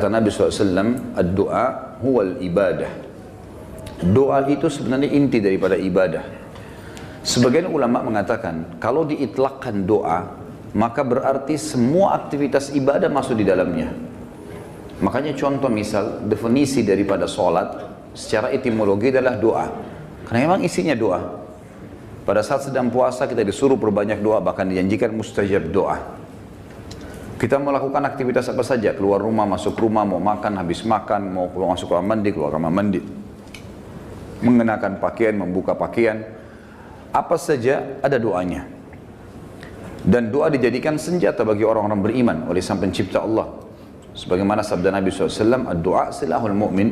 Kata Nabi SAW, ad-du'a huwal ibadah. Doa itu sebenarnya inti daripada ibadah. Sebagian ulama mengatakan, kalau diitlakkan doa, maka berarti semua aktivitas ibadah masuk di dalamnya. Makanya contoh misal, definisi daripada sholat, secara etimologi adalah doa. Karena memang isinya doa. Pada saat sedang puasa kita disuruh berbanyak doa, bahkan dijanjikan mustajab doa. Kita melakukan aktivitas apa saja, keluar rumah, masuk rumah, mau makan, habis makan, mau keluar masuk kamar mandi, keluar kamar mandi. Mengenakan pakaian, membuka pakaian, apa saja ada doanya. Dan doa dijadikan senjata bagi orang-orang beriman oleh Sang Pencipta Allah. Sebagaimana sabda Nabi SAW, ad-du'a silahul mu'min.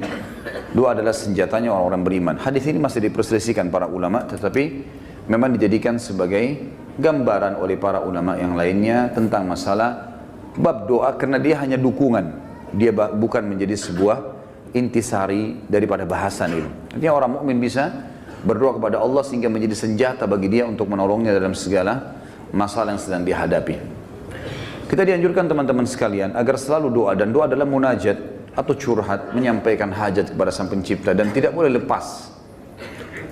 Doa adalah senjatanya orang-orang beriman. Hadis ini masih diperselisihkan para ulama, tetapi memang dijadikan sebagai gambaran oleh para ulama yang lainnya tentang masalah bab doa, karena dia hanya dukungan. Dia bukan menjadi sebuah intisari daripada bahasan itu. Artinya orang mukmin bisa berdoa kepada Allah sehingga menjadi senjata bagi dia untuk menolongnya dalam segala masalah yang sedang dihadapi. Kita dianjurkan teman-teman sekalian agar selalu doa, dan doa adalah munajat atau curhat, menyampaikan hajat kepada Sang Pencipta, dan tidak boleh lepas.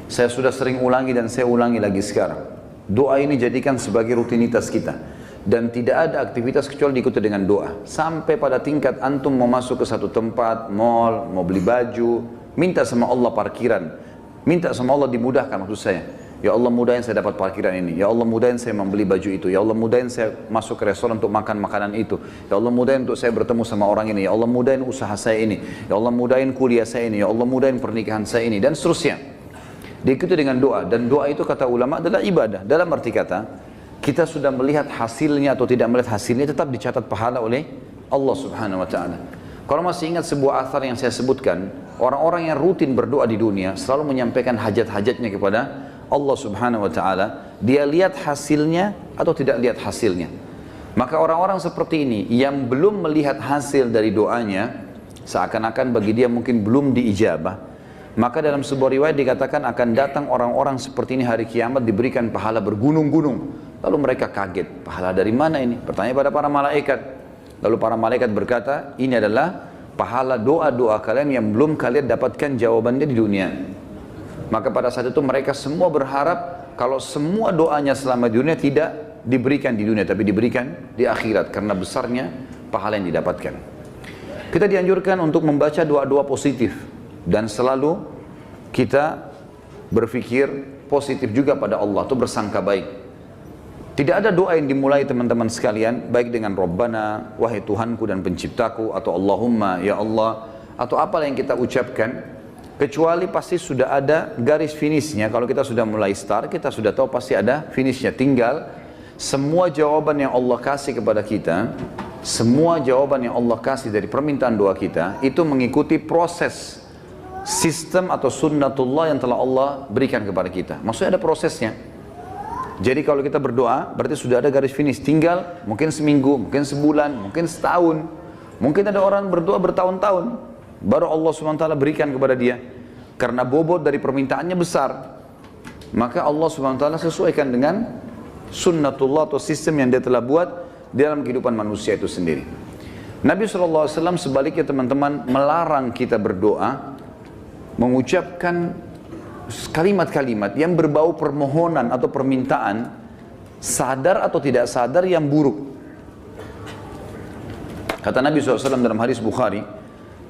Saya sudah sering ulangi dan saya ulangi lagi sekarang. Doa ini jadikan sebagai rutinitas kita. Dan tidak ada aktivitas kecuali diikuti dengan doa. Sampai pada tingkat antum mau masuk ke satu tempat, mall, mau beli baju, minta sama Allah parkiran. Minta sama Allah dimudahkan maksud saya. Ya Allah mudahin saya dapat parkiran ini. Ya Allah mudahin saya membeli baju itu. Ya Allah mudahin saya masuk ke restoran untuk makan makanan itu. Ya Allah mudahin untuk saya bertemu sama orang ini. Ya Allah mudahin usaha saya ini. Ya Allah mudahin kuliah saya ini. Ya Allah mudahin pernikahan saya ini. Dan seterusnya. Diikuti dengan doa. Dan doa itu kata ulama adalah ibadah. Dalam arti kata, kita sudah melihat hasilnya atau tidak melihat hasilnya, tetap dicatat pahala oleh Allah Subhanahu wa ta'ala. Kalau masih ingat sebuah athar yang saya sebutkan, orang-orang yang rutin berdoa di dunia selalu menyampaikan hajat-hajatnya kepada Allah Subhanahu wa ta'ala. Dia lihat hasilnya atau tidak lihat hasilnya. Maka orang-orang seperti ini yang belum melihat hasil dari doanya, seakan-akan bagi dia mungkin belum diijabah, maka dalam sebuah riwayat dikatakan akan datang orang-orang seperti ini hari kiamat diberikan pahala bergunung-gunung. Lalu mereka kaget, pahala dari mana ini? Bertanya pada para malaikat. Lalu para malaikat berkata, ini adalah pahala doa-doa kalian yang belum kalian dapatkan jawabannya di dunia. Maka pada saat itu mereka semua berharap kalau semua doanya selama di dunia tidak diberikan di dunia, tapi diberikan di akhirat karena besarnya pahala yang didapatkan. Kita dianjurkan untuk membaca doa-doa positif dan selalu kita berpikir positif juga pada Allah, itu bersangka baik. Tidak ada doa yang dimulai teman-teman sekalian, baik dengan Rabbana, wahai Tuhanku dan penciptaku, atau Allahumma, ya Allah, atau apalah yang kita ucapkan, kecuali pasti sudah ada garis finishnya. Kalau kita sudah mulai start, kita sudah tahu pasti ada finishnya. Tinggal semua jawaban yang Allah kasih kepada kita, semua jawaban yang Allah kasih dari permintaan doa kita, itu mengikuti proses sistem atau sunnatullah yang telah Allah berikan kepada kita. Maksudnya ada prosesnya. Jadi kalau kita berdoa, berarti sudah ada garis finish. Tinggal mungkin seminggu, mungkin sebulan, mungkin setahun. Mungkin ada orang berdoa bertahun-tahun. Baru Allah SWT berikan kepada dia. Karena bobot dari permintaannya besar. Maka Allah SWT sesuaikan dengan sunnatullah atau sistem yang dia telah buat dalam kehidupan manusia itu sendiri. Nabi SAW sebaliknya teman-teman melarang kita berdoa, mengucapkan kalimat-kalimat yang berbau permohonan atau permintaan, sadar atau tidak sadar, yang buruk. Kata Nabi SAW dalam hadis Bukhari,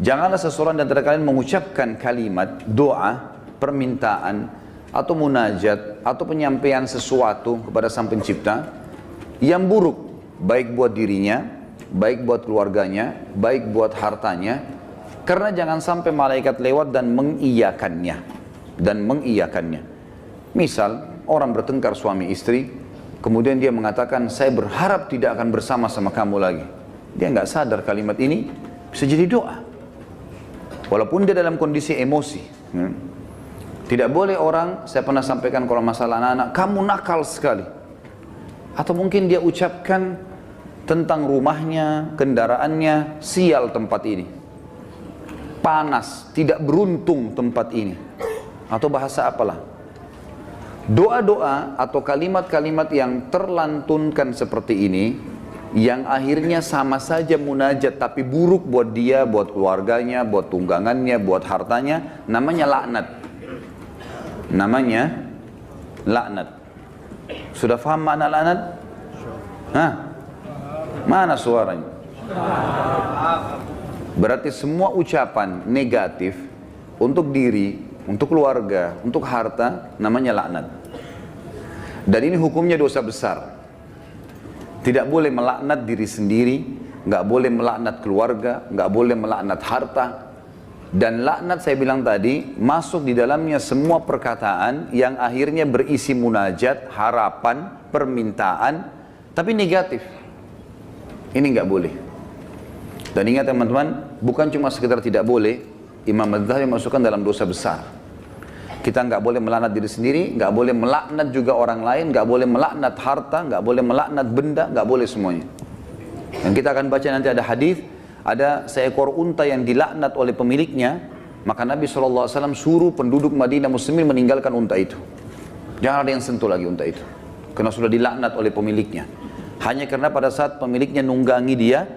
janganlah seseorang di antara kalian mengucapkan kalimat doa, permintaan, atau munajat, atau penyampaian sesuatu kepada Sang Pencipta yang buruk, baik buat dirinya, baik buat keluarganya, baik buat hartanya, karena jangan sampai malaikat lewat dan mengiyakannya. Misal orang bertengkar suami istri, kemudian dia mengatakan saya berharap tidak akan bersama-sama kamu lagi. Dia nggak sadar kalimat ini bisa jadi doa, walaupun dia dalam kondisi emosi. Tidak boleh orang, saya pernah sampaikan kalau masalah anak-anak, kamu nakal sekali. Atau mungkin dia ucapkan tentang rumahnya, kendaraannya, sial tempat ini, panas, tidak beruntung tempat ini, atau bahasa apalah. Doa-doa atau kalimat-kalimat yang terlantunkan seperti ini yang akhirnya sama saja munajat tapi buruk buat dia, buat keluarganya, buat tunggangannya, buat hartanya, namanya laknat. Namanya laknat. Sudah paham makna laknat? Hah? Mana suaranya? Berarti semua ucapan negatif untuk diri, untuk keluarga, untuk harta, namanya laknat. Dan ini hukumnya dosa besar. Tidak boleh melaknat diri sendiri, nggak boleh melaknat keluarga, nggak boleh melaknat harta. Dan laknat saya bilang tadi, masuk di dalamnya semua perkataan yang akhirnya berisi munajat, harapan, permintaan, tapi negatif. Ini nggak boleh. Dan ingat teman-teman, bukan cuma sekedar tidak boleh, Imam Adz-Dzahabi masukkan dalam dosa besar. Kita nggak boleh melaknat diri sendiri, nggak boleh melaknat juga orang lain, nggak boleh melaknat harta, nggak boleh melaknat benda, nggak boleh semuanya. Dan kita akan baca nanti ada hadis, ada seekor unta yang dilaknat oleh pemiliknya, maka Nabi SAW suruh penduduk Madinah Muslimin meninggalkan unta itu. Jangan ada yang sentuh lagi unta itu, karena sudah dilaknat oleh pemiliknya. Hanya karena pada saat pemiliknya nunggangi dia,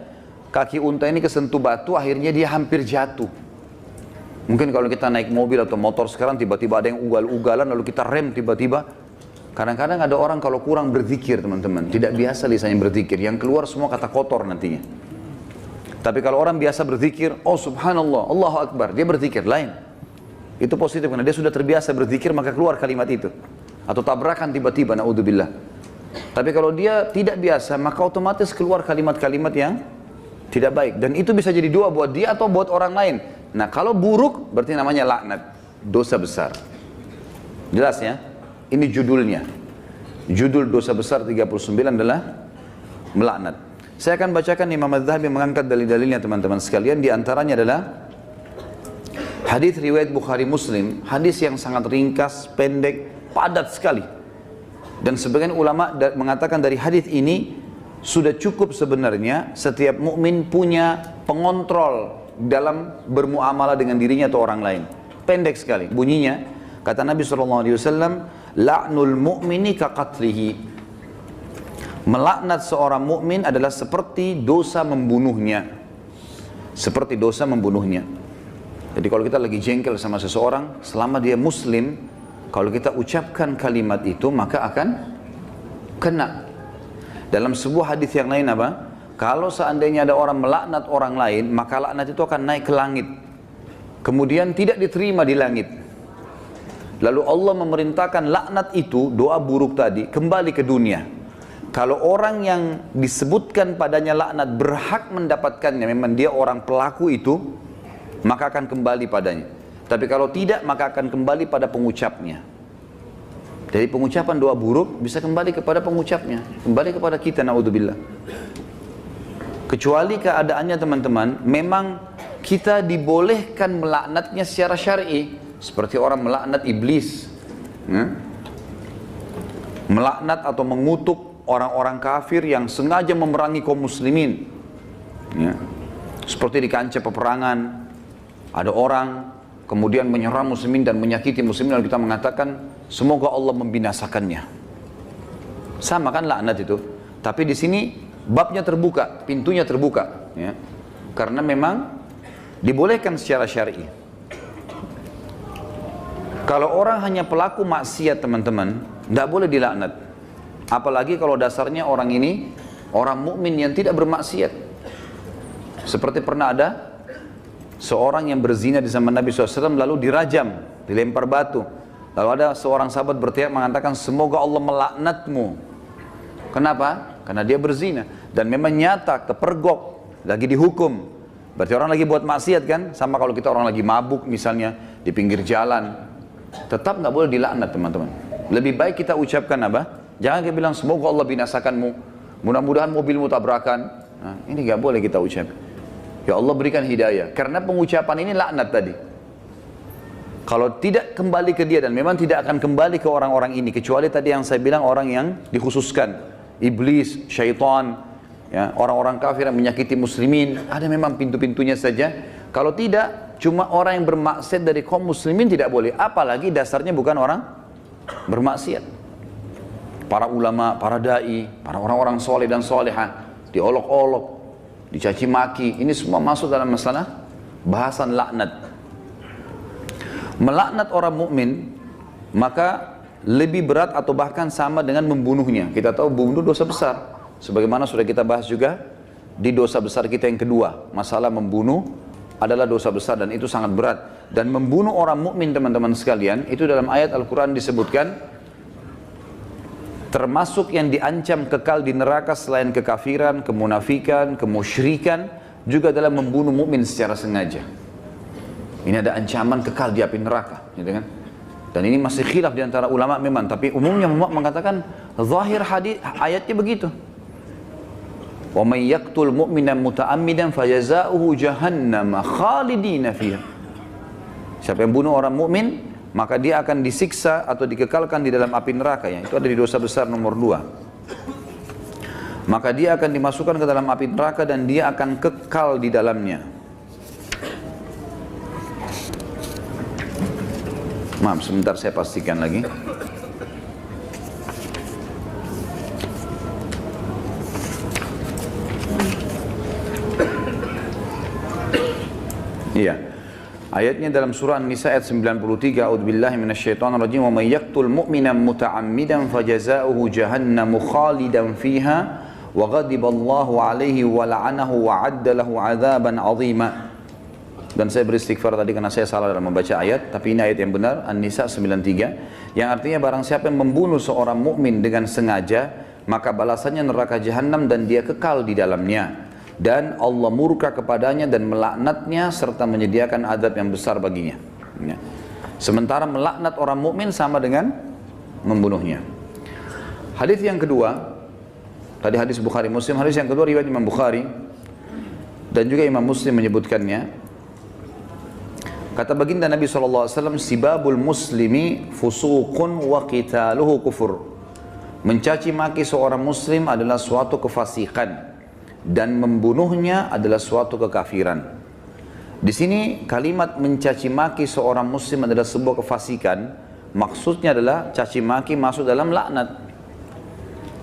kaki unta ini kesentuh batu, akhirnya dia hampir jatuh. Mungkin kalau kita naik mobil atau motor sekarang tiba-tiba ada yang ugal-ugalan lalu kita rem tiba-tiba. Kadang-kadang ada orang kalau kurang berzikir teman-teman, tidak biasa lisannya berzikir, yang keluar semua kata kotor nantinya. Tapi kalau orang biasa berzikir, oh subhanallah, Allahu Akbar, dia berzikir lain. Itu positif karena dia sudah terbiasa berzikir maka keluar kalimat itu. Atau tabrakan tiba-tiba, naudzubillah. Tapi kalau dia tidak biasa maka otomatis keluar kalimat-kalimat yang tidak baik. Dan itu bisa jadi doa buat dia atau buat orang lain. Nah kalau buruk berarti namanya laknat, dosa besar. Jelas ya? Ini judulnya. Judul dosa besar 39 adalah melaknat. Saya akan bacakan Imam Adz-Dzahabi mengangkat dalil-dalilnya teman-teman sekalian. Di antaranya adalah hadis riwayat Bukhari Muslim, hadis yang sangat ringkas, pendek, padat sekali. Dan sebagian ulama mengatakan dari hadis ini sudah cukup sebenarnya setiap mukmin punya pengontrol dalam bermuamalah dengan dirinya atau orang lain. Pendek sekali bunyinya, kata Nabi SAW, la'nul mu'mini kaqatlihi. Melaknat seorang mukmin adalah seperti dosa membunuhnya. Seperti dosa membunuhnya. Jadi kalau kita lagi jengkel sama seseorang, selama dia muslim, kalau kita ucapkan kalimat itu maka akan kena. Dalam sebuah hadis yang lain apa? Kalau seandainya ada orang melaknat orang lain, maka laknat itu akan naik ke langit. Kemudian tidak diterima di langit. Lalu Allah memerintahkan laknat itu, doa buruk tadi, kembali ke dunia. Kalau orang yang disebutkan padanya laknat berhak mendapatkannya, memang dia orang pelaku itu, maka akan kembali padanya. Tapi kalau tidak, maka akan kembali pada pengucapnya. Jadi pengucapan doa buruk bisa kembali kepada pengucapnya, kembali kepada kita, naudzubillah. Kecuali keadaannya teman-teman, memang kita dibolehkan melaknatnya secara syar'i, seperti orang melaknat iblis, melaknat atau mengutuk orang-orang kafir yang sengaja memerangi kaum muslimin. Seperti di kancah peperangan, ada orang kemudian menyerang muslimin dan menyakiti muslimin, lalu kita mengatakan semoga Allah membinasakannya. Sama kan laknat itu, tapi di sini babnya terbuka, pintunya terbuka, ya. Karena memang dibolehkan secara syar'i. Kalau orang hanya pelaku maksiat teman-teman, tidak boleh dilaknat. Apalagi kalau dasarnya orang ini orang mukmin yang tidak bermaksiat. Seperti pernah ada seorang yang berzina di zaman Nabi SAW lalu dirajam, dilempar batu. Lalu ada seorang sahabat berteriak mengatakan semoga Allah melaknatmu. Kenapa? Karena dia berzina. Dan memang nyata, kepergok, lagi dihukum. Berarti orang lagi buat maksiat kan? Sama kalau kita orang lagi mabuk misalnya, di pinggir jalan. Tetap nggak boleh dilaknat teman-teman. Lebih baik kita ucapkan apa? Jangan kita bilang semoga Allah binasakanmu. Mudah-mudahan mobilmu tabrakan. Nah, ini nggak boleh kita ucap. Ya Allah berikan hidayah. Karena pengucapan ini laknat tadi. Kalau tidak kembali ke dia dan memang tidak akan kembali ke orang-orang ini. Kecuali tadi yang saya bilang orang yang dikhususkan. Iblis, syaitan, ya, orang-orang kafir yang menyakiti muslimin, ada memang pintu-pintunya saja. Kalau tidak, cuma orang yang bermaksiat dari kaum muslimin tidak boleh. Apalagi dasarnya bukan orang bermaksiat. Para ulama, para da'i, para orang-orang soleh dan solehah, diolok-olok, dicaci maki. Ini semua masuk dalam masalah bahasan laknat. Melaknat orang mukmin maka lebih berat atau bahkan sama dengan membunuhnya. Kita tahu bunuh dosa besar. Sebagaimana sudah kita bahas juga di dosa besar kita yang kedua, masalah membunuh adalah dosa besar dan itu sangat berat. Dan membunuh orang mukmin teman-teman sekalian, itu dalam ayat Al-Quran disebutkan termasuk yang diancam kekal di neraka selain kekafiran, kemunafikan, kemusyrikan, juga dalam membunuh mukmin secara sengaja. Ini ada ancaman kekal di api neraka, gitu kan? Dan ini masih khilaf di antara ulama memang, tapi umumnya ulama mengatakan zahir hadis ayatnya begitu. Wa may yaqtul mu'mina muta'ammidan fajazaohu jahannam khalidina fiha. Siapa yang bunuh orang mukmin, maka dia akan disiksa atau dikekalkan di dalam api neraka, ya. Itu ada di dosa besar nomor 2. Maka dia akan dimasukkan ke dalam api neraka dan dia akan kekal di dalamnya. Maaf, sebentar saya pastikan lagi. Iya. Ayatnya dalam surah An-Nisa ayat 93, A'udzubillahi minasyaitonirrajim, wa may yaqtul mu'mina muta'ammidan fajazaohu jahannamu khalidan fiha wa ghadiballahu 'alaihi wa la'anahu wa 'adda lahu 'adzaban 'azima. Dan saya beristighfar tadi karena saya salah dalam membaca ayat, tapi ini ayat yang benar, An-Nisa 93, yang artinya barang siapa yang membunuh seorang mukmin dengan sengaja, maka balasannya neraka jahanam dan dia kekal di dalamnya. Dan Allah murka kepadanya dan melaknatnya serta menyediakan azab yang besar baginya. Ya. Sementara melaknat orang mukmin sama dengan membunuhnya. Hadis yang kedua, tadi hadis Bukhari Muslim, hadis yang kedua riwayat Imam Bukhari dan juga Imam Muslim menyebutkannya. Kata baginda Nabi SAW, sibabul muslimi fusuqun wa qitaluhu kufur. Mencaci maki seorang muslim adalah suatu kefasikan dan membunuhnya adalah suatu kekafiran. Di sini kalimat mencaci maki seorang muslim adalah sebuah kefasikan. Maksudnya adalah caci maki masuk dalam laknat.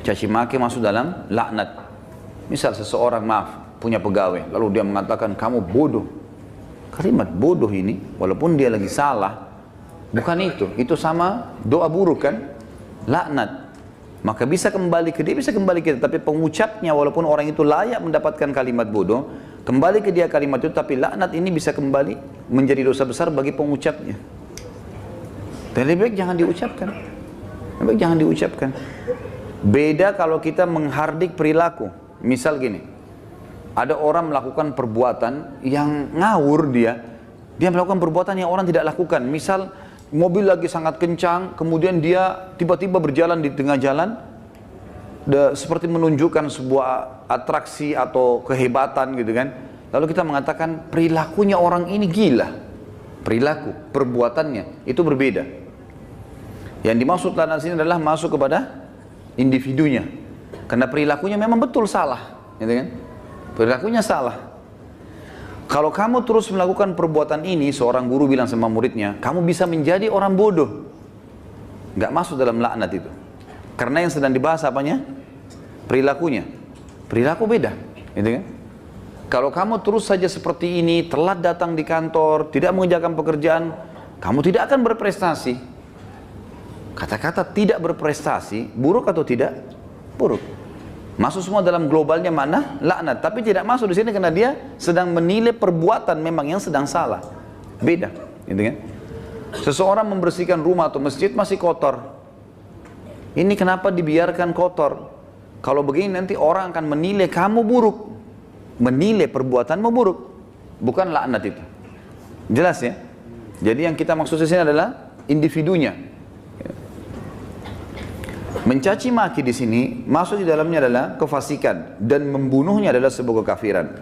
Caci maki masuk dalam laknat. Misal seseorang punya pegawai, lalu dia mengatakan kamu bodoh. Kalimat bodoh ini, walaupun dia lagi salah, bukan itu. Itu sama doa buruk kan? Laknat. Maka bisa kembali ke dia, bisa kembali ke dia. Tapi pengucapnya walaupun orang itu layak mendapatkan kalimat bodoh, kembali ke dia kalimat itu, tapi laknat ini bisa kembali menjadi dosa besar bagi pengucapnya. Dan lebih baik jangan diucapkan. Lebih baik jangan diucapkan. Beda kalau kita menghardik perilaku. Misal gini, ada orang melakukan perbuatan yang ngawur dia melakukan perbuatan yang orang tidak lakukan. Misal mobil lagi sangat kencang, kemudian dia tiba-tiba berjalan di tengah jalan, seperti menunjukkan sebuah atraksi atau kehebatan gitu kan. Lalu kita mengatakan perilakunya orang ini gila. Perilaku, perbuatannya itu berbeda. Yang dimaksud dalam sini adalah masuk kepada individunya. Karena perilakunya memang betul salah, gitu kan? Perilakunya salah. Kalau kamu terus melakukan perbuatan ini, seorang guru bilang sama muridnya, kamu bisa menjadi orang bodoh. Nggak masuk dalam laknat itu. Karena yang sedang dibahas apanya? Perilakunya. Perilaku beda, gitu kan? Kalau kamu terus saja seperti ini, telat datang di kantor, tidak mengerjakan pekerjaan, kamu tidak akan berprestasi. Kata-kata tidak berprestasi, buruk atau tidak? Buruk. Masuk semua dalam globalnya mana? Laknat. Tapi tidak masuk di sini karena dia sedang menilai perbuatan memang yang sedang salah. Beda, gitu kan? Seseorang membersihkan rumah atau masjid masih kotor. Ini kenapa dibiarkan kotor? Kalau begini nanti orang akan menilai kamu buruk. Menilai perbuatanmu buruk. Bukan laknat itu. Jelas ya? Jadi yang kita maksud di sini adalah individunya. Mencaci maki di sini masuk di dalamnya adalah kefasikan dan membunuhnya adalah sebuah kekafiran.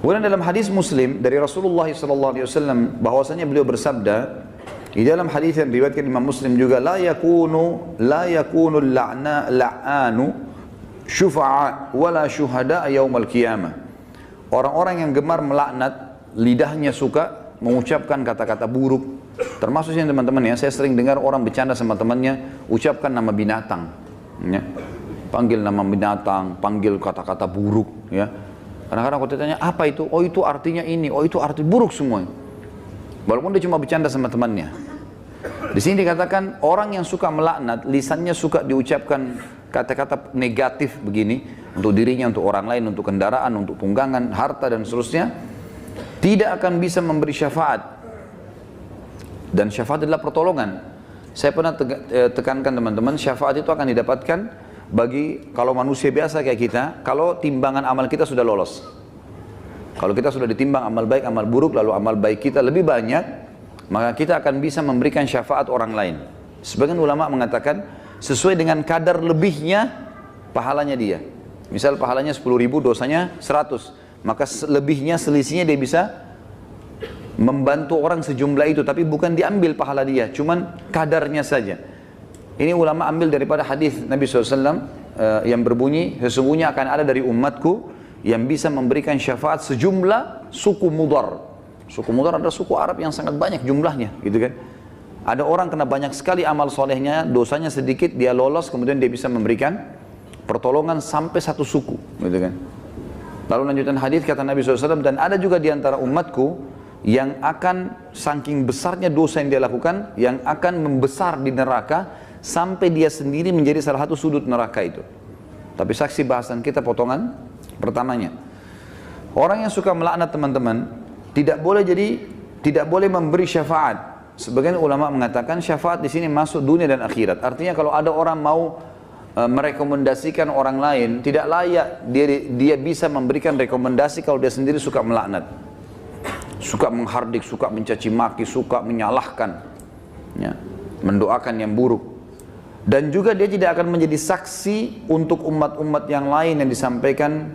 Kemudian dalam hadis Muslim dari Rasulullah SAW bahwasanya beliau bersabda di dalam hadis yang diriwayatkan Imam Muslim juga, la yakunu la'anu syufa'a wala syuhada yaumil qiyamah. Orang-orang yang gemar melaknat, lidahnya suka mengucapkan kata-kata buruk. Termasuk teman-teman ya, saya sering dengar orang bercanda sama temannya, ucapkan nama binatang. Ya. panggil nama binatang, panggil kata-kata buruk, ya. Kadang-kadang kalau ditanya apa itu, oh itu artinya ini, oh itu arti buruk semua. Walaupun dia cuma bercanda sama temannya. Di sini dikatakan orang yang suka melaknat, lisannya suka diucapkan kata-kata negatif begini untuk dirinya, untuk orang lain, untuk kendaraan, untuk tunggangan, harta dan seterusnya, tidak akan bisa memberi syafaat. Dan syafaat adalah pertolongan. Saya pernah tekankan teman-teman, syafaat itu akan didapatkan bagi kalau manusia biasa kayak kita, kalau timbangan amal kita sudah lolos. Kalau kita sudah ditimbang amal baik, amal buruk, lalu amal baik kita lebih banyak, maka kita akan bisa memberikan syafaat orang lain. Sebagian ulama mengatakan sesuai dengan kadar lebihnya pahalanya dia. Misal pahalanya 10.000, dosanya 100, maka lebihnya, selisihnya dia bisa membantu orang sejumlah itu, tapi bukan diambil pahala dia, cuman kadarnya saja. Ini ulama ambil daripada hadis Nabi SAW yang berbunyi, sesungguhnya akan ada dari umatku yang bisa memberikan syafaat sejumlah suku Mudar. Suku Mudar adalah suku Arab yang sangat banyak jumlahnya, gitu kan. Ada orang kena banyak sekali amal solehnya, dosanya sedikit, dia lolos, kemudian dia bisa memberikan pertolongan sampai satu suku, gitu kan. Lalu lanjutan hadis kata Nabi SAW, dan ada juga di antara umatku yang akan saking besarnya dosa yang dia lakukan, yang akan membesar di neraka sampai dia sendiri menjadi salah satu sudut neraka itu. Tapi saksi bahasan kita potongan pertamanya. Orang yang suka melaknat teman-teman tidak boleh memberi syafaat. Sebagian ulama mengatakan syafaat di sini masuk dunia dan akhirat. Artinya kalau ada orang mau merekomendasikan orang lain, tidak layak dia bisa memberikan rekomendasi kalau dia sendiri suka melaknat, suka menghardik, suka mencaci maki, suka menyalahkan, ya, mendoakan yang buruk. Dan juga dia tidak akan menjadi saksi untuk umat-umat yang lain yang disampaikan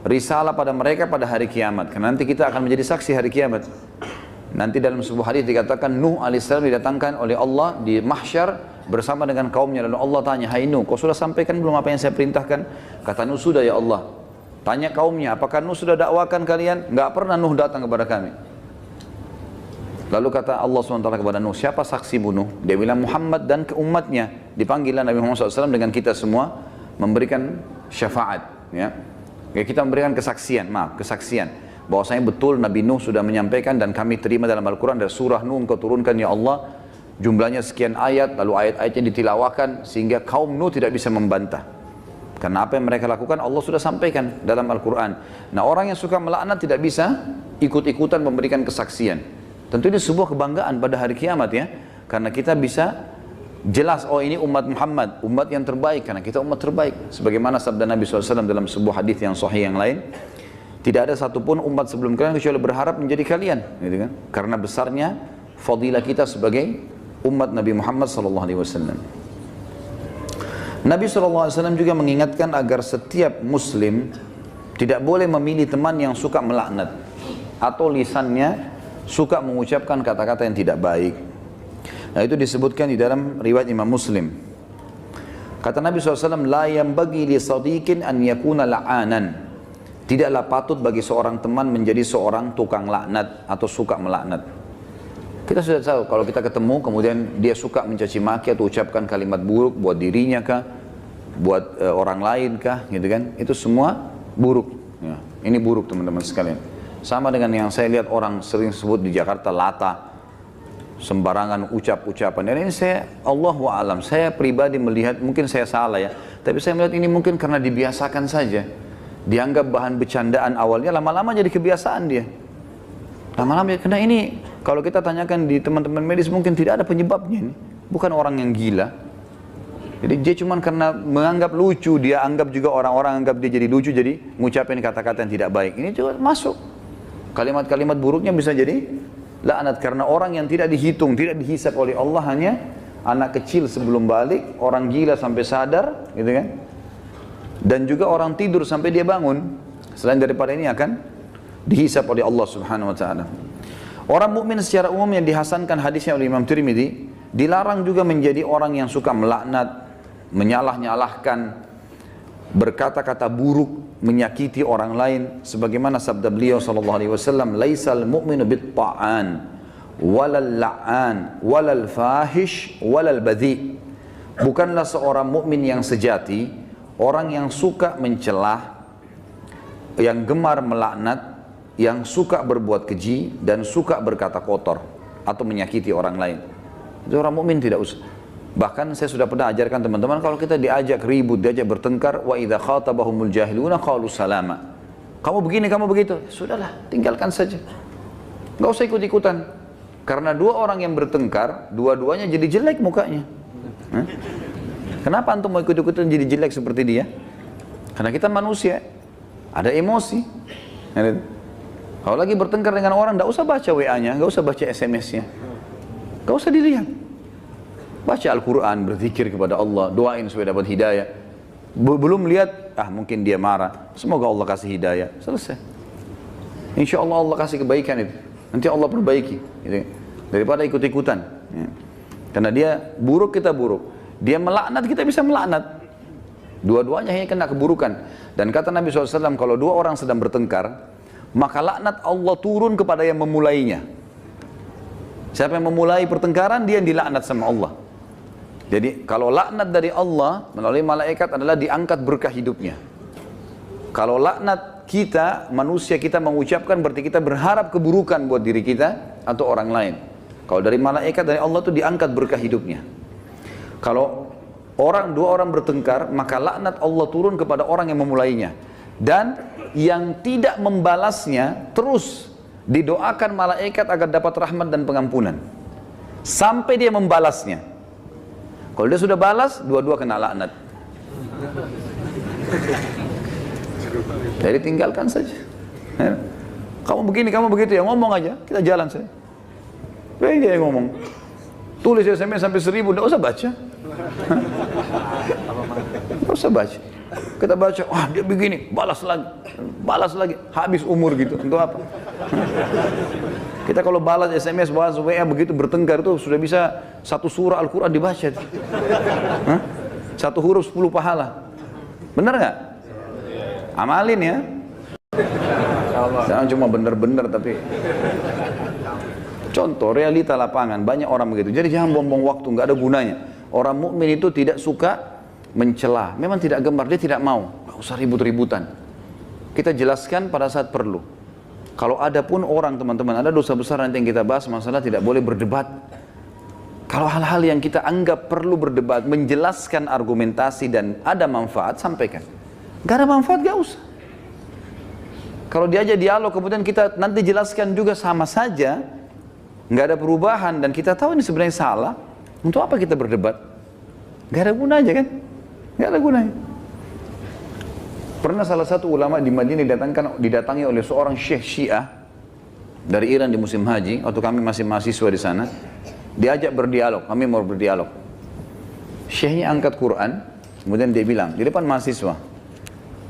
risalah pada mereka pada hari kiamat. Karena nanti kita akan menjadi saksi hari kiamat. Nanti dalam sebuah hadis dikatakan Nuh alaihissalam didatangkan oleh Allah di mahsyar bersama dengan kaumnya. Lalu Allah tanya, hai Nuh, kau sudah sampaikan belum apa yang saya perintahkan? Kata Nuh, sudah ya Allah. Tanya kaumnya, apakah Nuh sudah dakwakan kalian? Enggak pernah Nuh datang kepada kami. Lalu kata Allah SWT kepada Nuh, siapa saksimu Nuh? Dia bilang Muhammad dan ke umatnya. Dipanggillah Nabi Muhammad SAW dengan kita semua memberikan syafaat. Ya. Kita memberikan kesaksian, bahwasanya betul Nabi Nuh sudah menyampaikan dan kami terima dalam Al-Quran dari surah Nuh engkau turunkan ya Allah. Jumlahnya sekian ayat, lalu ayat-ayatnya ditilawakan sehingga kaum Nuh tidak bisa membantah. Karena apa yang mereka lakukan Allah sudah sampaikan dalam Al-Quran. Nah, orang yang suka melaknat tidak bisa ikut-ikutan memberikan kesaksian. Tentu ini sebuah kebanggaan pada hari kiamat ya. Karena kita bisa jelas, oh ini umat Muhammad, umat yang terbaik, karena kita umat terbaik. Sebagaimana sabda Nabi SAW dalam sebuah hadis yang sahih yang lain, tidak ada satupun umat sebelum kalian kecuali berharap menjadi kalian, gitu kan? Karena besarnya fadilah kita sebagai umat Nabi Muhammad SAW. Nabi SAW juga mengingatkan agar setiap muslim tidak boleh memilih teman yang suka melaknat atau lisannya suka mengucapkan kata-kata yang tidak baik. Nah, itu disebutkan di dalam riwayat Imam Muslim. Kata Nabi SAW, la yambagi li sadiqin an yakuna la'anan. Tidaklah patut bagi seorang teman menjadi seorang tukang laknat atau suka melaknat. Kita sudah tahu kalau kita ketemu kemudian dia suka mencaci maki atau ucapkan kalimat buruk buat dirinya kah, buat orang lain kah, gitu kan? Itu semua buruk. Ya, ini buruk teman-teman sekalian. Sama dengan yang saya lihat orang sering sebut di Jakarta lata, sembarangan ucap-ucapan. Dan ini saya, Allahu a'lam, saya pribadi melihat, mungkin saya salah ya, tapi saya melihat ini mungkin karena dibiasakan saja. Dianggap bahan bercandaan awalnya, lama-lama jadi kebiasaan dia. Lama-lama, karena ini kalau kita tanyakan di teman-teman medis mungkin tidak ada penyebabnya ini. Bukan orang yang gila. Jadi dia cuma karena menganggap lucu, dia anggap juga orang-orang anggap dia jadi lucu, jadi ngucapin kata-kata yang tidak baik. Ini juga masuk. Kalimat-kalimat buruknya bisa jadi laknat karena orang yang tidak dihitung, tidak dihisab oleh Allah, hanya anak kecil sebelum balik, orang gila sampai sadar, gitu kan? Dan juga orang tidur sampai dia bangun. Selain daripada ini akan dihisab oleh Allah Subhanahu wa taala. Orang mukmin secara umum yang dihasankan hadisnya oleh Imam Tirmidzi, dilarang juga menjadi orang yang suka melaknat, menyalah-nyalahkan, berkata-kata buruk, menyakiti orang lain, sebagaimana sabda beliau sallallahu alaihi wasallam, laisal mu'minu bit-ta'an walal la'an walal fahish walal badhi. Bukanlah seorang mukmin yang sejati orang yang suka mencelah, yang gemar melaknat, yang suka berbuat keji dan suka berkata kotor atau menyakiti orang lain. Itu orang mukmin tidak usah. Bahkan saya sudah pernah ajarkan teman-teman, kalau kita diajak ribut, diajak bertengkar, wa idza khatabahumul jahiluna qalu salama. Kamu begini, kamu begitu. Sudahlah, tinggalkan saja. Enggak usah ikut-ikutan. Karena dua orang yang bertengkar, dua-duanya jadi jelek mukanya. Kenapa antum mau ikut-ikutan jadi jelek seperti dia? Karena kita manusia, ada emosi. Kalau lagi bertengkar dengan orang, enggak usah baca WA-nya, enggak usah baca SMS-nya. Enggak usah dilihat. Baca Al-Quran, berzikir kepada Allah, doain supaya dapat hidayah. Belum lihat, mungkin dia marah. Semoga Allah kasih hidayah. Selesai. Insya Allah Allah kasih kebaikan itu. Nanti Allah perbaiki. Gitu. Daripada ikut-ikutan. Ya. Karena dia buruk, kita buruk. Dia melaknat, kita bisa melaknat. Dua-duanya hanya kena keburukan. Dan kata Nabi SAW, kalau dua orang sedang bertengkar, maka laknat Allah turun kepada yang memulainya. Siapa yang memulai pertengkaran, dia yang dilaknat sama Allah. Jadi kalau laknat dari Allah melalui malaikat adalah diangkat berkah hidupnya. Kalau laknat kita, manusia kita mengucapkan, berarti kita berharap keburukan buat diri kita atau orang lain. Kalau dari malaikat, dari Allah itu diangkat berkah hidupnya. Kalau dua orang bertengkar, maka laknat Allah turun kepada orang yang memulainya. Dan yang tidak membalasnya terus didoakan malaikat agar dapat rahmat dan pengampunan sampai dia membalasnya. Kalau dia sudah balas, dua-dua kena laknat. Jadi tinggalkan saja. Kamu begini, kamu begitu ya, ngomong aja, kita jalan saja. Dia yang ngomong. Tulis SMS sampai 1000, tidak usah baca. Tidak usah baca. Kita baca, wah dia begini, balas lagi, habis umur gitu. Untuk apa? Kita kalau balas SMS, balas WA begitu bertengkar itu sudah bisa satu surah Al-Quran dibaca. Satu huruf 10 pahala. Benar nggak? Amalin ya. Jangan cuma benar-benar tapi. Contoh realita lapangan, banyak orang begitu. Jadi jangan buang-buang waktu, nggak ada gunanya. Orang mukmin itu tidak suka mencela. Memang tidak gemar, dia tidak mau. Nggak usah ribut-ributan. Kita jelaskan pada saat perlu. Kalau ada pun orang teman-teman, ada dosa besar nanti yang kita bahas, masalah tidak boleh berdebat. Kalau hal-hal yang kita anggap perlu berdebat, menjelaskan argumentasi dan ada manfaat, sampaikan. Gak ada manfaat, gak usah. Kalau diajak dialog, kemudian kita nanti jelaskan juga sama saja, gak ada perubahan, dan kita tahu ini sebenarnya salah, untuk apa kita berdebat? Gak ada gunanya kan? Gak ada gunanya. Pernah salah satu ulama di Madinah didatangi oleh seorang syekh Syiah dari Iran di musim haji, waktu kami masih mahasiswa di sana. Diajak berdialog, kami mau berdialog. Syekhnya angkat Quran, kemudian dia bilang di depan mahasiswa,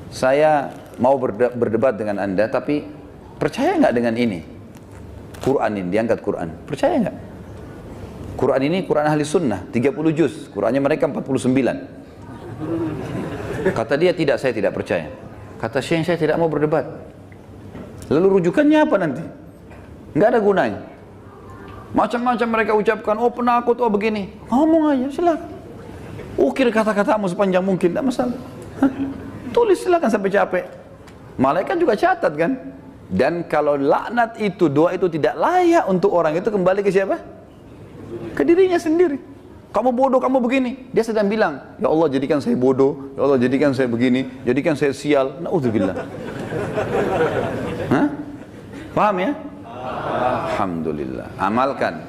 saya mau berdebat dengan anda, tapi percaya nggak dengan ini? Quran ini, diangkat Quran. Percaya nggak? Quran ini Quran ahli sunnah, 30 juz. Qurannya mereka 49. Kata dia, tidak, saya tidak percaya. Kata Syekh, saya tidak mau berdebat. Lalu rujukannya apa nanti? Nggak ada gunanya. Macam-macam mereka ucapkan, oh penakut, oh begini. Ngomong aja, silakan. Ukir kata-katamu sepanjang mungkin, tidak masalah. Tulis silakan sampai capek. Malaikat juga catat kan. Dan kalau laknat itu, doa itu tidak layak untuk orang itu, kembali ke siapa? Ke dirinya sendiri. Kamu bodoh, kamu begini. Dia sedang bilang, ya Allah jadikan saya bodoh, ya Allah jadikan saya begini, jadikan saya sial. Na'udzubillah. Hah? Paham ya? Alhamdulillah. Amalkan.